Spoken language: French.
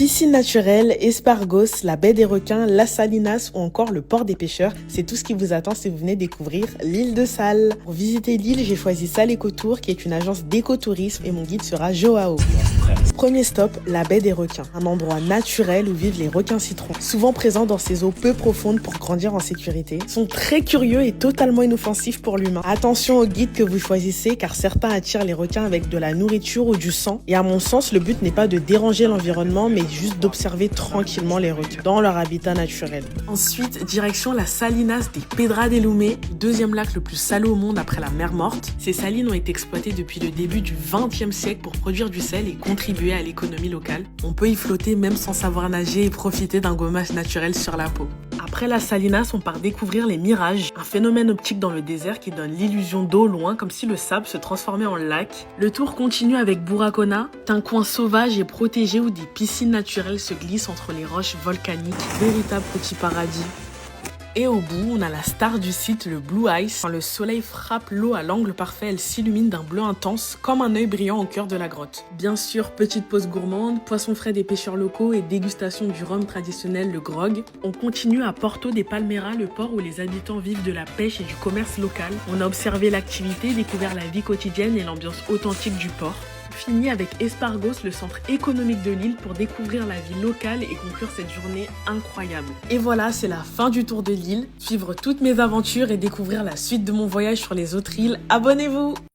Piscine naturelle, espargos, la baie des requins, la Salinas ou encore le port des pêcheurs, c'est tout ce qui vous attend si vous venez découvrir l'île de Sal. Pour visiter l'île, j'ai choisi Sal Écotour qui est une agence d'écotourisme et mon guide sera Joao. Premier stop, la baie des requins, un endroit naturel où vivent les requins citrons. Souvent présents dans ces eaux peu profondes pour grandir en sécurité, sont très curieux et totalement inoffensifs pour l'humain. Attention au guide que vous choisissez car certains attirent les requins avec de la nourriture ou du sang. Et à mon sens, le but n'est pas de déranger l'environnement mais juste d'observer tranquillement les requins dans leur habitat naturel. Ensuite, direction la Salinas des Pedra del Lume, deuxième lac le plus salé au monde après la mer Morte. Ces salines ont été exploitées depuis le début du XXe siècle pour produire du sel et contribuer à l'économie locale. On peut y flotter même sans savoir nager et profiter d'un gommage naturel sur la peau. Après la Salinas, on part découvrir les mirages, un phénomène optique dans le désert qui donne l'illusion d'eau loin comme si le sable se transformait en lac. Le tour continue avec Buracona, un coin sauvage et protégé où des piscines naturelles se glissent entre les roches volcaniques, véritable petit paradis. Et au bout, on a la star du site, le Blue Ice. Quand le soleil frappe l'eau à l'angle parfait, elle s'illumine d'un bleu intense, comme un œil brillant au cœur de la grotte. Bien sûr, petite pause gourmande, poissons frais des pêcheurs locaux et dégustation du rhum traditionnel, le grog. On continue à Porto de Palmeira, le port où les habitants vivent de la pêche et du commerce local. On a observé l'activité, découvert la vie quotidienne et l'ambiance authentique du port. Fini avec Espargos, le centre économique de l'île, pour découvrir la vie locale et conclure cette journée incroyable. Et voilà, c'est la fin du tour de l'île. Suivre toutes mes aventures et découvrir la suite de mon voyage sur les autres îles, abonnez-vous!